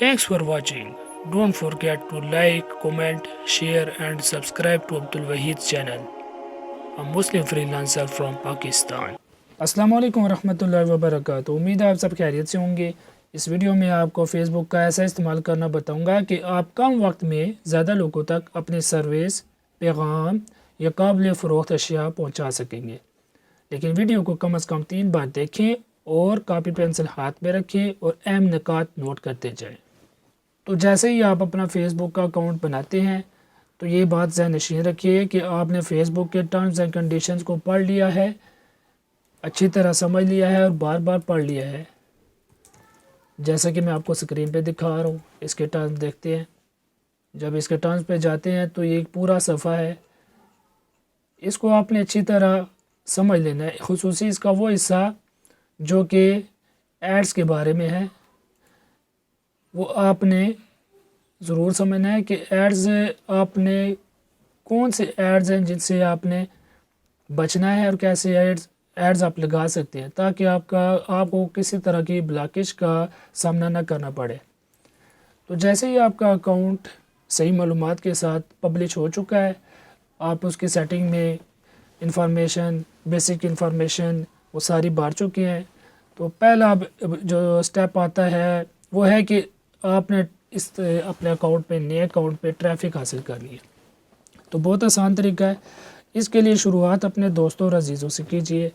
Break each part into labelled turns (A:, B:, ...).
A: Thanks for watching. Don't forget to like, comment, share and subscribe to Abdul Wahid's channel, a Muslim freelancer from Pakistan. السلام علیکم ورحمۃ اللہ وبرکاتہ. امید ہے آپ سب خیریت سے ہوں گے. اس ویڈیو میں آپ کو فیس بک کا ایسا استعمال کرنا بتاؤں گا کہ آپ کم وقت میں زیادہ لوگوں تک اپنی سروس، پیغام یا قابل فروخت اشیاء پہنچا سکیں گے. لیکن ویڈیو کو کم از کم 3 بار دیکھیں اور کاپی پینسل ہاتھ میں رکھیں اور اہم نکات نوٹ کرتے جائیں. تو جیسے ہی آپ اپنا فیس بک کا اکاؤنٹ بناتے ہیں تو یہ بات ذہن نشین رکھیے کہ آپ نے فیس بک کے ٹرمز اینڈ کنڈیشنز کو پڑھ لیا ہے، اچھی طرح سمجھ لیا ہے اور بار بار پڑھ لیا ہے. جیسا کہ میں آپ کو سکرین پہ دکھا رہا ہوں، اس کے ٹرمز دیکھتے ہیں. جب اس کے ٹرمز پہ جاتے ہیں تو یہ ایک پورا صفحہ ہے، اس کو آپ نے اچھی طرح سمجھ لینا ہے. خصوصی اس کا وہ حصہ جو کہ ایڈز کے بارے میں ہے، وہ آپ نے ضرور سمجھنا ہے کہ ایڈز آپ نے کون سے ایڈز ہیں جن سے آپ نے بچنا ہے اور کیسے ایڈز آپ لگا سکتے ہیں تاکہ آپ کو کسی طرح کی بلاکش کا سامنا نہ کرنا پڑے. تو جیسے ہی آپ کا اکاؤنٹ صحیح معلومات کے ساتھ پبلش ہو چکا ہے، آپ اس کی سیٹنگ میں انفارمیشن، بیسک انفارمیشن وہ ساری بھر چکے ہیں. تو پہلا جو سٹیپ آتا ہے وہ ہے کہ آپ نے اپنے اکاؤنٹ پہ، نئے اکاؤنٹ پہ ٹریفک حاصل کر لی ہے. تو بہت آسان طریقہ ہے. اس کے لیے شروعات اپنے دوستوں اور عزیزوں سے کیجئے،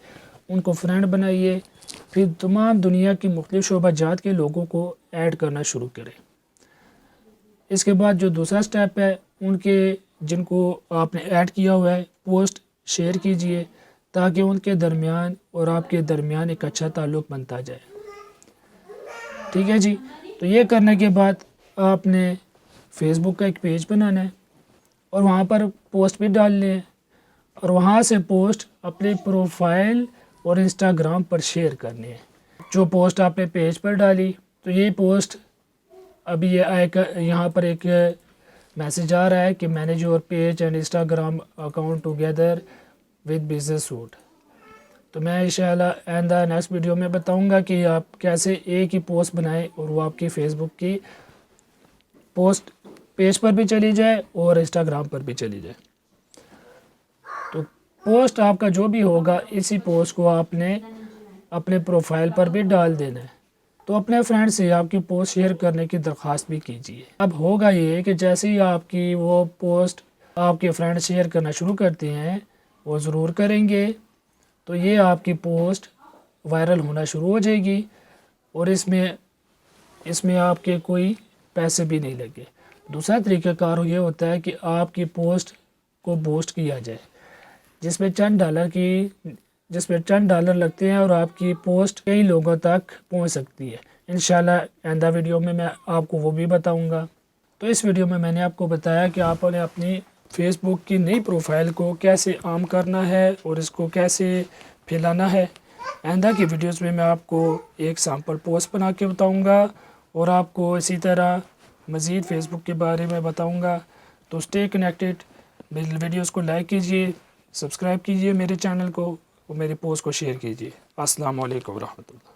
A: ان کو فرینڈ بنائیے، پھر تمام دنیا کی مختلف شعبہ جات کے لوگوں کو ایڈ کرنا شروع کریں. اس کے بعد جو دوسرا سٹیپ ہے، ان کے جن کو آپ نے ایڈ کیا ہوا ہے پوسٹ شیئر کیجئے تاکہ ان کے درمیان اور آپ کے درمیان ایک اچھا تعلق بنتا جائے. ٹھیک ہے جی. تو یہ کرنے کے بعد آپ نے فیس بک کا ایک پیج بنانا ہے اور وہاں پر پوسٹ بھی ڈالنے ہیں اور وہاں سے پوسٹ اپنے پروفائل اور انسٹاگرام پر شیئر کرنے ہیں. جو پوسٹ آپ نے پیج پر ڈالی تو یہ پوسٹ ابھی یہاں پر ایک میسیج آ رہا ہے کہ manage your page and Instagram account together with business suite. تو میں انشاءاللہ آئندہ نیکسٹ ویڈیو میں بتاؤں گا کہ آپ کیسے ایک ہی پوسٹ بنائیں اور وہ آپ کی فیس بک کی پوسٹ پیج پر بھی چلی جائے اور انسٹاگرام پر بھی چلی جائے. تو پوسٹ آپ کا جو بھی ہوگا اسی پوسٹ کو آپ نے اپنے پروفائل پر بھی ڈال دینا ہے. تو اپنے فرینڈ سے آپ کی پوسٹ شیئر کرنے کی درخواست بھی کیجیے. اب ہوگا یہ کہ جیسے ہی آپ کی وہ پوسٹ آپ کے فرینڈ شیئر کرنا شروع کرتے ہیں، وہ ضرور کریں گے، تو یہ آپ کی پوسٹ وائرل ہونا شروع ہو جائے گی اور اس میں آپ کے کوئی پیسے بھی نہیں لگے. دوسرا طریقہ کار یہ ہوتا ہے کہ آپ کی پوسٹ کو بوسٹ کیا جائے جس میں چند ڈالر لگتے ہیں اور آپ کی پوسٹ کئی لوگوں تک پہنچ سکتی ہے. انشاءاللہ آئندہ ویڈیو میں آپ کو وہ بھی بتاؤں گا. تو اس ویڈیو میں نے آپ کو بتایا کہ آپ نے اپنی فیس بک کی نئی پروفائل کو کیسے عام کرنا ہے اور اس کو کیسے پھیلانا ہے. آئندہ کی ویڈیوز میں آپ کو ایک سیمپل پوسٹ بنا کے بتاؤں گا اور آپ کو اسی طرح مزید فیس بک کے بارے میں بتاؤں گا. تو اسٹے کنیکٹڈ. میری ویڈیوز کو لائک کیجئے، سبسکرائب کیجئے میرے چینل کو اور میری پوسٹ کو شیئر کیجئے. السلام علیکم ورحمۃ اللہ.